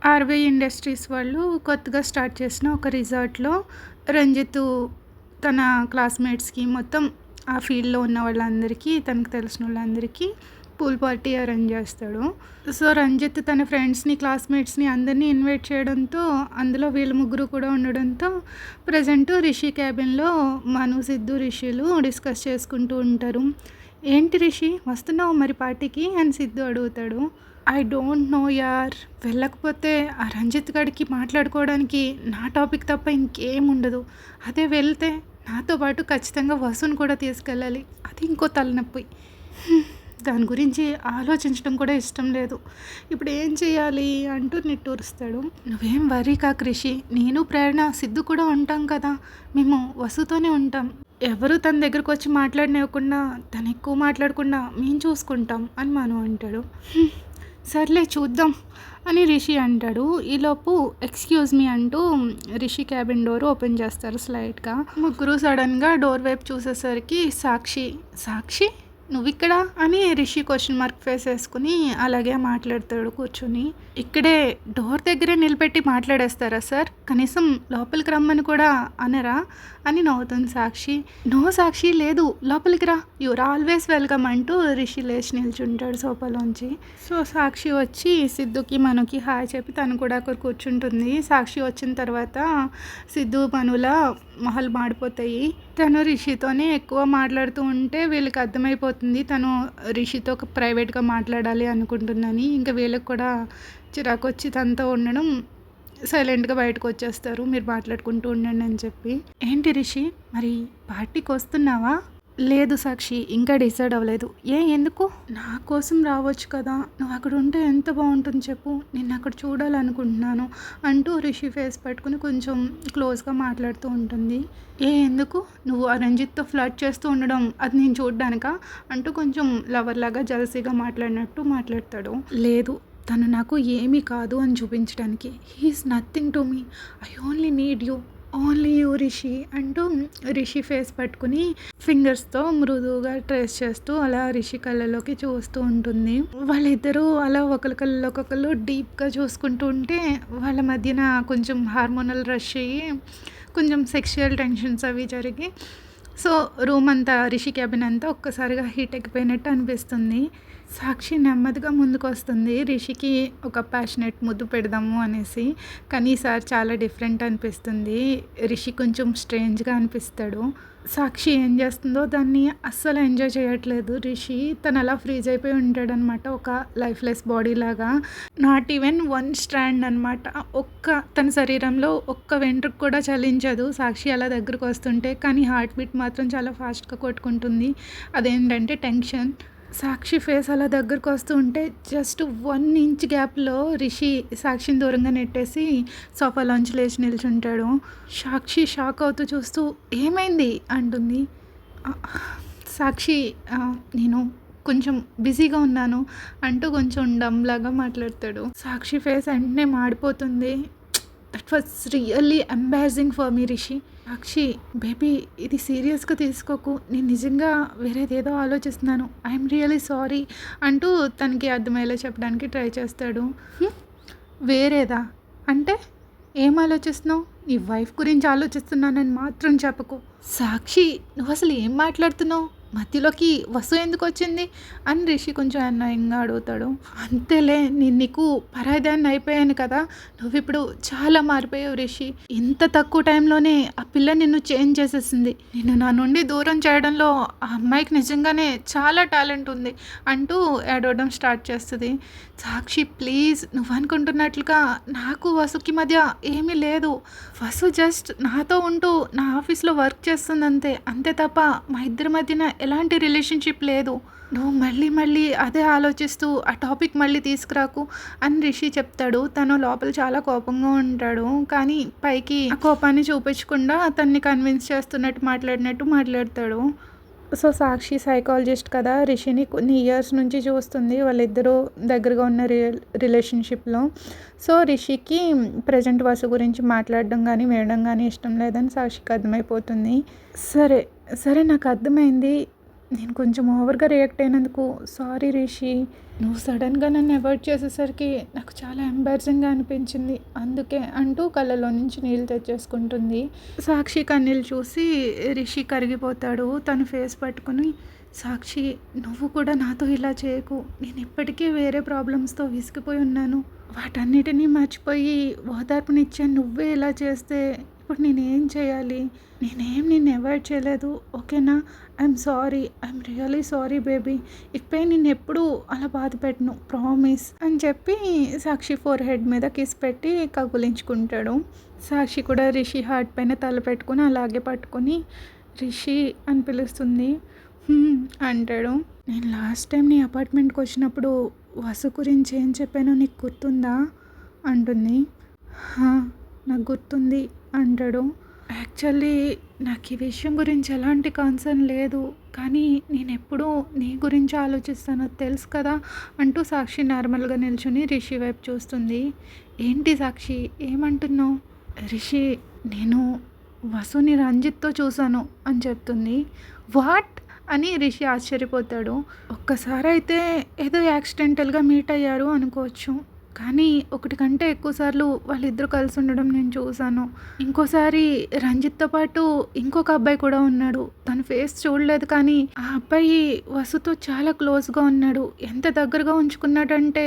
RY industries వాళ్ళు కొత్తగా start చేసిన ఒక రిసార్ట్‌లో రంజిత్తు తన క్లాస్‌మేట్స్‌కి మొత్తం ఆ ఫీల్డ్‌లో ఉన్న వాళ్ళందరికీ, తనకు తెలిసినోళ్ళందరికీ పూల్ పార్టీ అరేంజ్ చేస్తాడు. సో, రంజిత్ తన ఫ్రెండ్స్‌ని, క్లాస్‌మేట్స్‌ని అందరిని ఇన్వైట్ చేయడంతో, అందులో వీళ్ళు ముగ్గురు కూడా ఉండడంతో ప్రెజెంట్ రిషి క్యాబిన్‌లో మను, సిద్ధు, రిషిలు డిస్కస్ చేసుకుంటూ ఉంటారు. "ఏంటి రిషి వస్తున్నావా మరి పార్టీకి?" అని సిద్ధు అడుగుతాడు. ఐ డోంట్ నో యార్. వెళ్ళకపోతే ఆ రంజిత్ గాడికి మాట్లాడుకోవడానికి నా టాపిక్ తప్ప ఇంకేముండదు. అదే వెళ్తే నాతో పాటు ఖచ్చితంగా వసుని కూడా తీసుకెళ్ళాలి. అది ఇంకో తలనొప్పి. హ్మ్. దాని గురించి ఆలోచించడం కూడా ఇష్టం లేదు. ఇప్పుడు ఏం చేయాలి అంటూ నిట్టూరుస్తాడు. నువ్వేం వర్రీ కాకు రిషి. నేను, ప్రేరణ, సిద్ధు కూడా ఉంటాం కదా! మేము వసుతోనే ఉంటాం. ఎవరు తన దగ్గరకు వచ్చి మాట్లాడనివ్వకుండా, తను ఎక్కువ మాట్లాడకుండా మేము చూసుకుంటాం అని మను అంటాడు. సర్లే చూద్దాం అని రిషి అంటాడు. ఈలోపు ఎక్స్క్యూజ్ మీ అంటూ రిషి క్యాబిన్ డోర్ ఓపెన్ చేస్తారు స్లైట్గా. ముగ్గురు సడన్గా డోర్ వైపు చూసేసరికి సాక్షి, సాక్షి నువ్విక్కడ అని రిషి క్వశ్చన్ మార్క్ ఫేస్ వేసుకుని అలాగే మాట్లాడతాడు కూర్చుని. ఇక్కడే డోర్ దగ్గరే నిలబెట్టి మాట్లాడేస్తారా సార్? కనీసం లోపలికి రమ్మని కూడా అనరా అని నవ్వుతుంది సాక్షి. నో సాక్షి లేదు, లోపలికి రా, యూర్ ఆల్వేస్ వెల్కమ్ అంటూ రిషి లేచి నిల్చుంటాడు సోఫాలోంచి. సో సాక్షి వచ్చి సిద్ధుకి, మనుకి హాయ్ చెప్పి తను కూడా అక్కడ కూర్చుంటుంది. సాక్షి వచ్చిన తర్వాత సిద్ధు, మనుల మొహాలు మాడిపోతాయి. తను రిషితోనే ఎక్కువ మాట్లాడుతూ ఉంటే వీళ్ళకి అర్థమైపోతుంది తను రిషితో ప్రైవేట్గా మాట్లాడాలి అనుకుంటుందని. ఇంకా వీళ్ళకి కూడా చిరాకు వచ్చి తనతో ఉండడం సైలెంట్గా బయటకు వచ్చేస్తారు. మీరు మాట్లాడుకుంటూ ఉండండి అని చెప్పి. ఏంటి రిషి మరి పార్టీకి వస్తున్నావా? లేదు సాక్షి, ఇంకా డిసైడ్ అవ్వలేదు. ఎందుకు? నా కోసం రావచ్చు కదా, నువ్వు అక్కడ ఉంటే ఎంత బాగుంటుంది చెప్పు, నిన్ను అక్కడ చూడాలనుకుంటున్నాను అంటూ రిషి ఫేస్ పట్టుకుని కొంచెం క్లోజ్గా మాట్లాడుతూ ఉంటుంది. ఎందుకు? నువ్వు ఆ రంజిత్తో ఫ్లర్ట్ చేస్తూ ఉండడం అది నేను చూడ్డానికా అంటూ కొంచెం లవర్ లాగా జలసీగా మాట్లాడినట్టు మాట్లాడతాడు. లేదు, తను నాకు ఏమీ కాదు అని చూపించడానికి. He's nothing to me, I only need you, only you Rishi అంటూ రిషి ఫేస్ పట్టుకుని ఫింగర్స్తో మృదువుగా ట్రేస్ చేస్తూ అలా రిషి కళ్ళలోకి చూస్తూ ఉంటుంది. వాళ్ళిద్దరూ అలా ఒకరి కళ్ళలోకి ఒకళ్ళు డీప్గా చూసుకుంటూ ఉంటే వాళ్ళ మధ్యన కొంచెం హార్మోనల్ రష్ అయ్యి కొంచెం సెక్షువల్ టెన్షన్స్ అవి జరిగి సో రూమ్ అంతా, రిషి క్యాబిన్ అంతా ఒక్కసారిగా హీట్ ఎక్కిపోయినట్టు అనిపిస్తుంది. సాక్షి నెమ్మదిగా ముందుకు వస్తుంది రిషికి ఒక ప్యాషనెట్ ముద్దు పెడదాము అనేసి. కానీ ఈసారి చాలా డిఫరెంట్ అనిపిస్తుంది. రిషి కొంచెం స్ట్రేంజ్గా అనిపిస్తాడు. సాక్షి ఏం చేస్తుందో దాన్ని అస్సలు ఎంజాయ్ చేయట్లేదు రిషి. తను అలా ఫ్రీజ్ అయిపోయి ఉంటాడనమాట, ఒక లైఫ్లెస్ బాడీ లాగా. నాట్ ఈవెన్ వన్ స్ట్రాండ్ అనమాట. తన శరీరంలో ఒక్క వెంట్రుక కూడా చలించదు సాక్షి అలా దగ్గరకు వస్తుంటే. కానీ హార్ట్ బీట్ మాత్రం చాలా ఫాస్ట్గా కొట్టుకుంటుంది. అదేంటంటే టెన్షన్. సాక్షి ఫేస్ అలా దగ్గరకు వస్తూ ఉంటే జస్ట్ 1 ఇంచ్ గ్యాప్లో రిషి సాక్షిని దూరంగా నెట్టేసి సోఫాలోంచి లేచి నిల్చుంటాడు. సాక్షి షాక్ అవుతూ చూస్తూ ఏమైంది అంటుంది. "ఆ, సాక్షి నేను కొంచెం బిజీగా ఉన్నాను" అంటూ కొంచెం డమ్లాగా మాట్లాడతాడు. సాక్షి ఫేస్ వెంటనే మాడిపోతుంది. That was really embarrassing for me Rishi. Sakshi baby ఇది సీరియస్గా తీసుకోకు, నేను నిజంగా వేరేదేదో ఆలోచిస్తున్నాను, ఐఎమ్ రియల్లీ సారీ అంటూ తనకి అర్థమయ్యేలా చెప్పడానికి ట్రై చేస్తాడు. వేరేదా అంటే ఏం ఆలోచిస్తున్నావు? నీ వైఫ్ గురించి ఆలోచిస్తున్నానని మాత్రం చెప్పకు. సాక్షి నువ్వు అసలు ఏం మాట్లాడుతున్నావు? మధ్యలోకి వసు ఎందుకు వచ్చింది అని రిషి కొంచెం అన్యాయంగా అడుగుతాడు. అంతేలే, నేను నీకు పరాయిదాన్ని అయిపోయాను కదా, నువ్వు ఇప్పుడు చాలా మారిపోయావు రిషి. ఇంత తక్కువ టైంలోనే ఆ పిల్ల నిన్ను చేంజ్ చేసేసింది. నిన్ను నా నుండి దూరం చేయడంలో ఆ అమ్మాయికి నిజంగానే చాలా టాలెంట్ ఉంది అంటూ ఏడవడం స్టార్ట్ చేస్తుంది. సాక్షి ప్లీజ్, నువ్వు అనుకుంటున్నట్లుగా నాకు వసుకి మధ్య ఏమీ లేదు. వసు జస్ట్ నాతో ఉంటూ నా ఆఫీస్లో వర్క్ చేస్తుంది అంతే, అంతే తప్ప మా ఇద్దరి మధ్యన ఎలాంటి రిలేషన్షిప్ లేదు. నువ్వు మళ్ళీ మళ్ళీ అదే ఆలోచిస్తూ ఆ టాపిక్ మళ్ళీ తీసుకురాకు అని రిషి చెప్తాడు. తను లోపల చాలా కోపంగా ఉంటాడు, కానీ పైకి ఆ కోపాన్ని చూపించకుండా తన్ని కన్విన్స్ చేస్తున్నట్టు మాట్లాడతాడు. సో సాక్షి సైకాలజిస్ట్ కదా, రిషిని కొన్ని ఇయర్స్ నుంచి చూస్తుంది. వాళ్ళిద్దరూ దగ్గరగా ఉన్న రిలేషన్షిప్లో. సో రిషికి ప్రజెంట్ వసు గురించి మాట్లాడడం కానీ వినడం కానీ ఇష్టం లేదని సాక్షికి అర్థమైపోతుంది. సరే సరే నాకు అర్థమైంది, నేను కొంచెం ఓవర్‌గా రియాక్ట్ అయినందుకు సారీ రిషి. నువ్వు సడన్‌గా నన్ను అవాయిడ్ చేసేసరికి నాకు చాలా ఎంబారసింగ్‌గా అనిపించింది. అందుకే అంటూ కళ్ళలో నుంచి నీళ్ళు తెచ్చేసుకుంటుంది. సాక్షి కన్నీళ్ళు చూసి రిషి కరిగిపోతాడు. తను ఫేస్ పట్టుకొని, సాక్షి నువ్వు కూడా నాతో ఇలా చేయకు. నేను ఇప్పటికే వేరే ప్రాబ్లమ్స్‌తో విసిగిపోయి ఉన్నాను. వాటన్నిటిని మర్చిపోయి ఓదార్పునిచ్చాను. నువ్వే ఇలా చేస్తే ఇప్పుడు నేనేం చేయాలి? నిన్ను అవాయిడ్ చేయలేదు. ఓకేనా? I'm sorry. I'm really sorry baby. ఇకపై నిన్నెప్పుడూ అలా బాధ పెట్టను. ప్రామిస్ అని చెప్పి సాక్షి ఫోర్‌హెడ్ మీద కిస్ పెట్టి కౌగిలించుకుంటాడు. సాక్షి కూడా రిషి హార్ట్ పైన తల పెట్టుకొని అలాగే పట్టుకొని రిషి అని పిలుస్తుంది. అంటాడు. నేను లాస్ట్ టైం నీ అపార్ట్మెంట్‌కి వచ్చినప్పుడు వసు గురించి ఏం చెప్పానో నీకు గుర్తుందా? అంటుంది. హా! నాకు గుర్తుంది అంటాడు. యాక్చువల్లీ నాకు ఈ విషయం గురించి ఎలాంటి కన్సర్న్ లేదు. కానీ నేనెప్పుడూ నీ గురించి ఆలోచిస్తాను తెలుసు కదా! అంటూ సాక్షి నార్మల్‌గా నిల్చొని రిషి వైపు చూస్తుంది. ఏంటి సాక్షి ఏమంటున్నావు? రిషి నేను వసుని రంజిత్‌తో చూశాను అని చెప్తుంది. వాట్? అని రిషి ఆశ్చర్యపోతాడు. ఒక్కసారైతే ఏదో యాక్సిడెంటల్‌గా మీట్ అయ్యారు అనుకోవచ్చు. కానీ ఒకటి కంటే ఎక్కువ సార్లు వాళ్ళిద్దరూ కలిసి ఉండడం నేను చూశాను. ఇంకోసారి రంజిత్‌తో పాటు ఇంకొక అబ్బాయి కూడా ఉన్నాడు. తన ఫేస్ చూడలేదు కానీ ఆ అబ్బాయి వసుతో చాలా క్లోజ్‌గా ఉన్నాడు. ఎంత దగ్గరగా ఉంచుకున్నాడంటే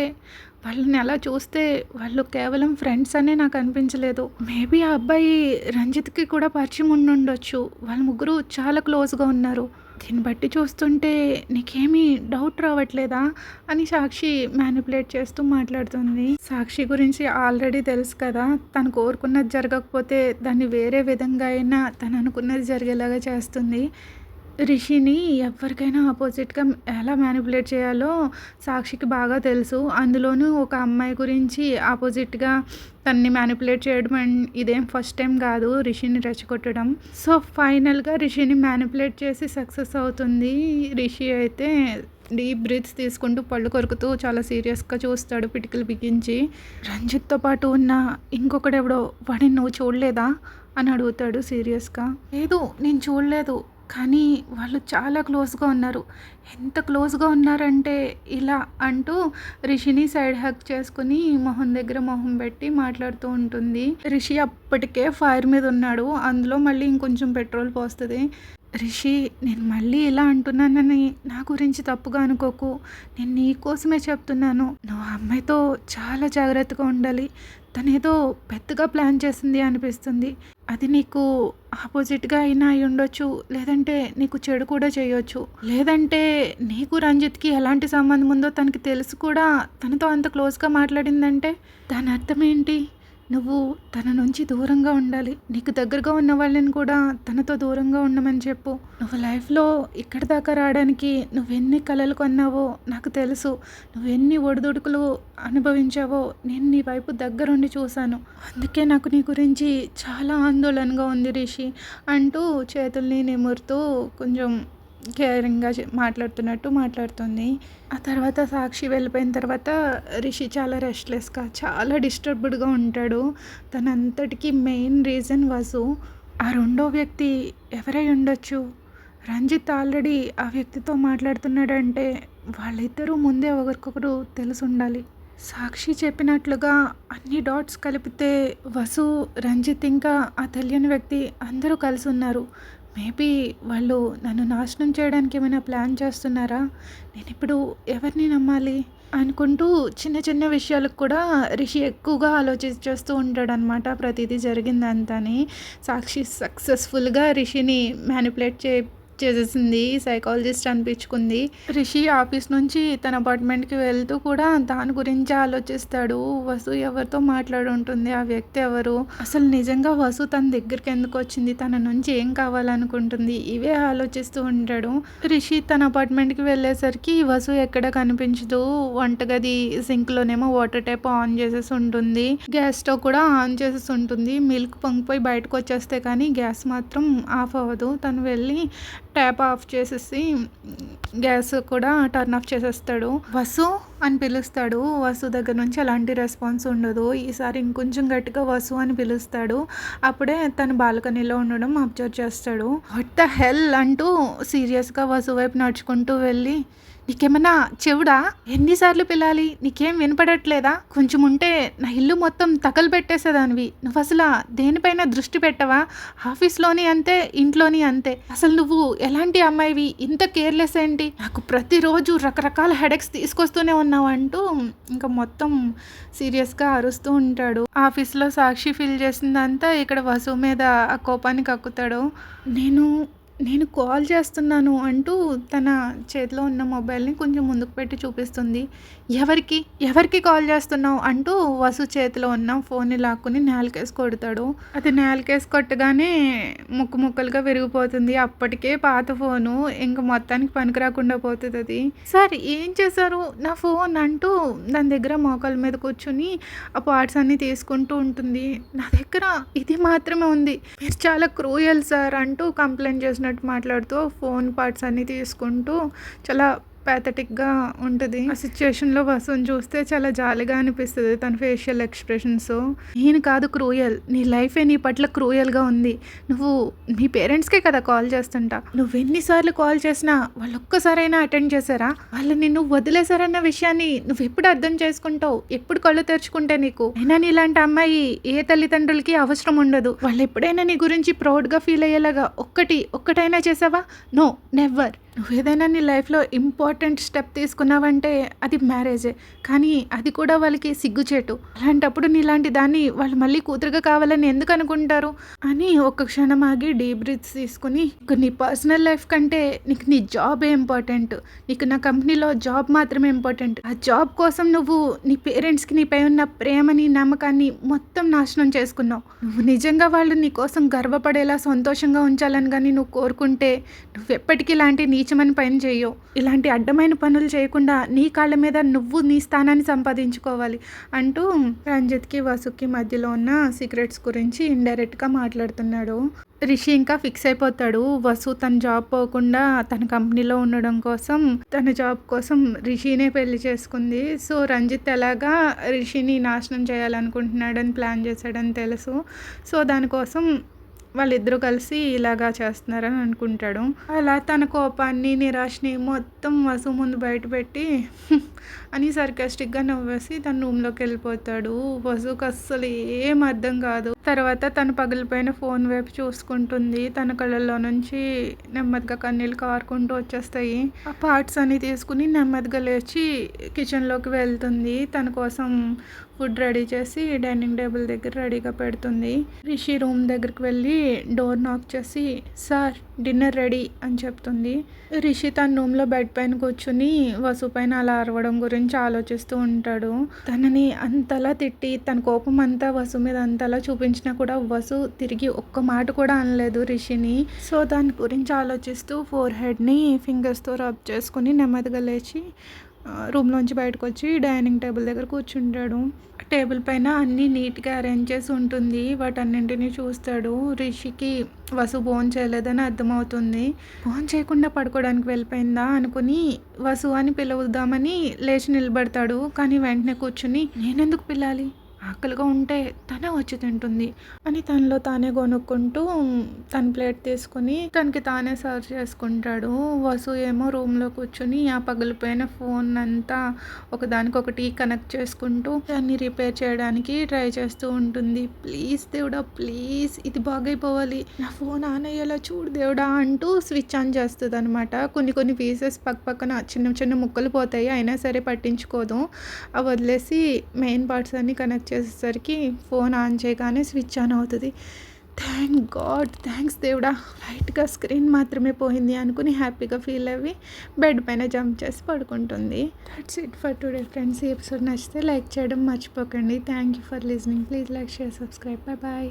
వాళ్ళని అలా చూస్తే వాళ్ళు కేవలం ఫ్రెండ్స్ అనే నాకు అనిపించలేదు. మేబీ ఆ అబ్బాయి రంజిత్‌కి కూడా పరిచయం ఉండుండొచ్చు. వాళ్ళ ముగ్గురు చాలా క్లోజ్‌గా ఉన్నారు. దీన్ని బట్టి చూస్తుంటే నీకేమీ డౌట్ రావట్లేదా? అని సాక్షి మ్యానిపులేట్ చేస్తూ మాట్లాడుతుంది. సాక్షి గురించి ఆల్రెడీ తెలుసు కదా! తను కోరుకున్నది జరగకపోతే దాన్ని వేరే విధంగా అయినా తను అనుకున్నది జరిగేలాగా చేస్తుంది. రిషిని ఎవరికైనా ఆపోజిట్‌గా ఎలా మ్యానిపులేట్ చేయాలో సాక్షికి బాగా తెలుసు. అందులోనూ ఒక అమ్మాయి గురించి ఆపోజిట్‌గా తనని మ్యానిపులేట్ చేయడం ఇదేం ఫస్ట్ టైం కాదు రిషిని రెచ్చగొట్టడం. సో, ఫైనల్‌గా రిషిని మ్యానిపులేట్ చేసి సక్సెస్ అవుతుంది. రిషి అయితే డీప్ బ్రీత్స్ తీసుకుంటూ పళ్ళు కొరుకుతూ చాలా సీరియస్‌గా చూస్తాడు పిటికలు బిగించి. రంజిత్‌తో పాటు ఉన్న ఇంకొకడెవడో వాడిని నువ్వు చూడలేదా? అని అడుగుతాడు సీరియస్‌గా. లేదు నేను చూడలేదు. కానీ వాళ్ళు చాలా క్లోజ్‌గా ఉన్నారు. ఎంత క్లోజ్‌గా ఉన్నారంటే ఇలా అంటూ రిషిని సైడ్ హగ్ చేసుకొని మొహం దగ్గర మొహం పెట్టి మాట్లాడుతూ ఉంటుంది. రిషి అప్పటికే ఫైర్ మీద ఉన్నాడు. అందులో మళ్ళీ ఇంకొంచెం పెట్రోల్ పోస్తది. రిషి నేను మళ్ళీ ఇలా అంటున్నానని నా గురించి తప్పుగా అనుకోకు. నేను నీ కోసమే చెప్తున్నాను. నువ్వు ఆ అమ్మాయితో చాలా జాగ్రత్తగా ఉండాలి. తనేదో పెద్దగా ప్లాన్ చేసింది అనిపిస్తుంది. అది నీకు ఆపోజిట్‌గా అయినా అయ్యుండొచ్చు. లేదంటే నీకు చెడు కూడా చేయొచ్చు. లేదంటే నీకు రంజిత్‌కి ఎలాంటి సంబంధం ఉందో తనకి తెలిసి కూడా తనతో అంత క్లోజ్‌గా మాట్లాడిందంటే దాని అర్థం ఏంటి? నువ్వు తన నుంచి దూరంగా ఉండాలి. నీకు దగ్గరగా ఉన్న వాళ్ళని కూడా తనతో దూరంగా ఉండమని చెప్పు. నువ్వు లైఫ్‌లో ఇక్కడి దాకా రావడానికి నువ్వెన్ని కలలు కన్నావో నాకు తెలుసు. నువ్వెన్ని ఒడిదుడుకులు అనుభవించావో నేను నీ వైపు దగ్గరుండి చూశాను. అందుకే నాకు నీ గురించి చాలా ఆందోళనగా ఉంది రిషి అంటూ చేతుల్ని నిమురుతూ కొంచెం కేరింగ్‌గా మాట్లాడుతున్నట్టు మాట్లాడుతుంది. ఆ తర్వాత సాక్షి వెళ్ళిపోయిన తర్వాత రిషి చాలా రెస్ట్‌లెస్‌గా చాలా డిస్టర్బ్డ్‌గా ఉంటాడు. తనంతటికి మెయిన్ రీజన్ వసు. ఆ రెండో వ్యక్తి ఎవరై ఉండొచ్చు? రంజిత్ ఆల్రెడీ ఆ వ్యక్తితో మాట్లాడుతున్నాడంటే వాళ్ళిద్దరూ ముందే ఒకరికొకరు తెలిసుండాలి. సాక్షి చెప్పినట్లుగా అన్ని డాట్స్ కలిపితే వసు, రంజిత్ ఇంకా ఆ తెలియని వ్యక్తి అందరూ కలిసి ఉన్నారు. మేబీ వాళ్ళు నన్ను నాశనం చేయడానికి ఏమైనా ప్లాన్ చేస్తున్నారా? నేనిప్పుడు ఎవరిని నమ్మాలి? అనుకుంటూ చిన్న చిన్న విషయాలకు కూడా రిషి ఎక్కువగా ఆలోచించేస్తూ ఉంటాడనమాట. ప్రతిదీ జరిగిందంతాని. సాక్షి సక్సెస్‌ఫుల్‌గా రిషిని మ్యానిపులేట్ చేసేసింది. సైకాలజిస్ట్ అనిపించుకుంది. రిషి ఆఫీస్ నుంచి తన అపార్ట్మెంట్‌కి వెళ్తూ కూడా దాని గురించే ఆలోచిస్తాడు. వసు ఎవరితో మాట్లాడుంటుంది? ఆ వ్యక్తి ఎవరు? అసలు నిజంగా వసు తన దగ్గరికి ఎందుకు వచ్చింది? తన నుంచి ఏం కావాలనుకుంటుంది? ఇవే ఆలోచిస్తూ ఉంటాడు. రిషి తన అపార్ట్మెంట్‌కి వెళ్ళేసరికి వసు ఎక్కడ కనిపించదు. వంటగది సింక్‌లోనేమో వాటర్ ట్యాప్ ఆన్ చేసేసి ఉంటుంది. గ్యాస్ స్టవ్ కూడా ఆన్ చేసేసి ఉంటుంది. మిల్క్ పొంగిపోయి బయటకు వచ్చేస్తే కానీ గ్యాస్ మాత్రం ఆఫ్ అవ్వదు. తను వెళ్ళి ట్యాప్ ఆఫ్ చేసేసి గ్యాస్ కూడా టర్న్ ఆఫ్ చేసేస్తాడు. వసు అని పిలుస్తాడు. వసు దగ్గర నుంచి ఎలాంటి రెస్పాన్స్ ఉండదు. ఈసారి ఇంకొంచెం గట్టిగా వసు అని పిలుస్తాడు. అప్పుడే తను బాల్కనీలో ఉండడం అబ్జర్వ్ చేస్తాడు. వాట్ ద హెల్ అంటూ సీరియస్గా వసు వైపు నడుచుకుంటూ వెళ్ళి, నీకేమన్నా చెవుడా? ఎన్నిసార్లు పిలాలి? నీకేం వినపడట్లేదా? కొంచెం ఉంటే నా ఇల్లు మొత్తం తగలబెట్టేసేదానివి. నువ్వు అసలు దేనిపైన దృష్టి పెట్టవా? ఆఫీస్లోని అంతే, ఇంట్లోని అంతే. అసలు నువ్వు ఎలాంటి అమ్మాయివి? ఇంత కేర్లెస్ ఏంటి? నాకు ప్రతిరోజు రకరకాల హెడేక్స్ తీసుకొస్తూనే ఉన్నావు అంటూ ఇంకా మొత్తం సీరియస్గా అరుస్తూ ఉంటాడు. ఆఫీస్లో సాక్షి ఫీల్ చేసిందంతా ఇక్కడ వసు మీద ఆ కోపాన్ని కక్కుతాడు. నేను కాల్ చేస్తున్నాను అంటూ తన చేతిలో ఉన్న మొబైల్ని కొంచెం ముందుకు పెట్టి చూపిస్తుంది. ఎవరికి కాల్ చేస్తున్నావు అంటూ వసు చేతిలో ఉన్న ఫోన్ని లాక్కుని నేలకేసి కొడతాడు. అది నేలకేసి కొట్టగానే ముక్కలుగా విరిగిపోతుంది. అప్పటికే పాత ఫోను ఇంక మొత్తానికి పనికి రాకుండా పోతుంది అది. సార్ ఏం చేశారు నా ఫోన్ అంటూ దాని దగ్గర మోకాల మీద కూర్చుని ఆ పార్ట్స్ అన్నీ తీసుకుంటూ ఉంటుంది. నా దగ్గర ఇది మాత్రమే ఉంది, మీరు చాలా క్రూయల్ సార్ అంటూ కంప్లైంట్ చేసిన మాట్లాడుతూ ఫోన్ పార్ట్స్ అన్నీ తీసుకుంటూ చాలా ప్యాథటిక్గా ఉంటుంది. ఆ సిచ్యుయేషన్లో వసుని చూస్తే చాలా జాలిగా అనిపిస్తుంది. తన ఫేషియల్ ఎక్స్ప్రెషన్స్. నేను కాదు క్రూయల్, నీ లైఫే నీ పట్ల క్రూయల్గా ఉంది. నువ్వు మీ పేరెంట్స్కే కదా కాల్ చేస్తుంటా. నువ్వు ఎన్నిసార్లు కాల్ చేసినా వాళ్ళు ఒక్కసారైనా అటెండ్ చేశారా? వాళ్ళు నిన్ను వదిలేశారన్న విషయాన్ని నువ్వు ఎప్పుడు అర్థం చేసుకుంటావు? ఎప్పుడు కళ్ళు తెరుచుకుంటే నీకు? అయినా నీలాంటి అమ్మాయి ఏ తల్లిదండ్రులకి అవసరం ఉండదు. వాళ్ళు ఎప్పుడైనా నీ గురించి ప్రౌడ్గా ఫీల్ అయ్యేలాగా ఒక్కటైనా చేసావా? No, never. నువ్వు ఏదైనా నీ లైఫ్లో ఇంపార్టెంట్ స్టెప్ తీసుకున్నావంటే అది మ్యారేజే. కానీ అది కూడా వాళ్ళకి సిగ్గుచేటు. అలాంటప్పుడు నీలాంటి దాన్ని వాళ్ళు మళ్ళీ కూతురుగా కావాలని ఎందుకు అనుకుంటారు అని ఒక్క క్షణం ఆగి డీప్ బ్రీత్స్ తీసుకుని, నీ పర్సనల్ లైఫ్ కంటే నీకు నీ జాబే ఇంపార్టెంట్. నీకు నా కంపెనీలో జాబ్ మాత్రమే ఇంపార్టెంట్. ఆ జాబ్ కోసం నువ్వు నీ పేరెంట్స్కి నీపై ఉన్న ప్రేమని నమ్మకాన్ని మొత్తం నాశనం చేసుకున్నావు. నువ్వు నిజంగా వాళ్ళు నీ కోసం గర్వపడేలా సంతోషంగా ఉంచాలని కానీ నువ్వు కోరుకుంటే నువ్వు ఎప్పటికీ ఇలాంటి నీచమని పని చేయవు. ఇలాంటి అడ్డమైన పనులు చేయకుండా నీ కాళ్ళ మీద నువ్వు నీ స్థానాన్ని సంపాదించుకోవాలి అంటూ రంజిత్కి వసుకి మధ్యలో ఉన్న సీక్రెట్స్ గురించి ఇండైరెక్ట్గా మాట్లాడుతున్నాడు. రిషి ఇంకా ఫిక్స్ అయిపోతాడు. వసు తన జాబ్ పోకుండా తన కంపెనీలో ఉండడం కోసం, తన జాబ్ కోసం రిషినే పెళ్లి చేసుకుంది. సో రంజిత్ ఎలాగా రిషిని నాశనం చేయాలనుకుంటున్నాడని ప్లాన్ చేశాడని తెలుసు. సో దానికోసం వాళ్ళిద్దరూ కలిసి ఇలాగా చేస్తున్నారని అనుకుంటాడు. అలా తన కోపాన్ని నిరాశని మొత్తం వసు ముందు బయటపెట్టి అని సర్కాస్టిక్గా నవ్వేసి తన రూమ్లోకి వెళ్ళిపోతాడు. వసుకు అస్సలు ఏం అర్థం కాదు. తర్వాత తను పగిలిపోయిన ఫోన్ వైపు చూసుకుంటుంది. తన కళ్ళల్లో నుంచి నెమ్మదిగా కన్నీళ్ళు కారుకుంటూ వచ్చేస్తాయి. ఆ పార్ట్స్ అన్ని తీసుకుని నెమ్మదిగా లేచి కిచెన్లోకి వెళ్తుంది. తన కోసం ఫుడ్ రెడీ చేసి డైనింగ్ టేబుల్ దగ్గర రెడీగా పెడుతుంది. రిషి రూమ్ దగ్గరికి వెళ్ళి డోర్ నాక్ చేసి సార్ డిన్నర్ రెడీ అని చెప్తుంది. రిషి తన రూమ్లో బెడ్ పైన కూర్చుని వసు పైన అలా అరవడం గురించి ఆలోచిస్తూ ఉంటాడు. తనని అంతలా తిట్టి తన కోపం అంతా వసు మీద అంతలా చూపించినా కూడా వసు తిరిగి ఒక్క మాట కూడా అనలేదు రిషిని. సో దాని గురించి ఆలోచిస్తూ ఫోర్ హెడ్ని ఫింగర్స్తో రబ్ చేసుకుని నెమ్మదిగా లేచి రూమ్లోంచి బయటకు వచ్చి డైనింగ్ టేబుల్ దగ్గర కూర్చుంటాడు. టేబుల్ పైన అన్నీ నీట్గా అరేంజ్ చేసి ఉంటుంది. వాటన్నింటినీ చూస్తాడు. రిషికి వసు భోజనం చేయలేదని అర్థమవుతుంది. భోజనం చేయకుండా పడుకోవడానికి వెళ్ళిపోయిందా అనుకుని వసు అని పిలువుదామని లేచి నిలబడతాడు. కానీ వెంటనే కూర్చుని నేనెందుకు పిల్లాలి, ఆకలిగా ఉంటే తనే వచ్చి తింటుంది అని తనలో తానే కొనుక్కుంటూ తన ప్లేట్ తీసుకుని తనకి తానే సర్వ్ చేసుకుంటాడు. వసు ఏమో రూమ్లో కూర్చుని ఆ పగిలిపోయిన ఫోన్ అంతా ఒకదానికొకటి కనెక్ట్ చేసుకుంటూ దాన్ని రిపేర్ చేయడానికి ట్రై చేస్తూ ఉంటుంది. ప్లీజ్ దేవుడా ప్లీజ్ ఇది బాగైపోవాలి, నా ఫోన్ ఆన్ అయ్యేలా చూడు దేవుడా అంటూ స్విచ్ ఆన్ చేస్తుంది అనమాట. కొన్ని పీసెస్ పక్కన చిన్న ముక్కలు పోతాయి, అయినా సరే పట్టించుకోదు. అవి వదిలేసి మెయిన్ పార్ట్స్ అన్నీ కనెక్ట్ చేసేసరికి ఫోన్ ఆన్ చేయగానే స్విచ్ ఆన్ అవుతుంది. థ్యాంక్ గాడ్, థ్యాంక్స్ దేవుడా, లైట్గా స్క్రీన్ మాత్రమే పోయింది అనుకుని హ్యాపీగా ఫీల్ అయ్యి బెడ్ పైన జంప్ చేసి పడుకుంటుంది. That's it for today friends. ఈ ఎపిసోడ్ నచ్చితే లైక్ చేయడం మర్చిపోకండి. Thank you for listening. Please like, share, subscribe. Bye bye.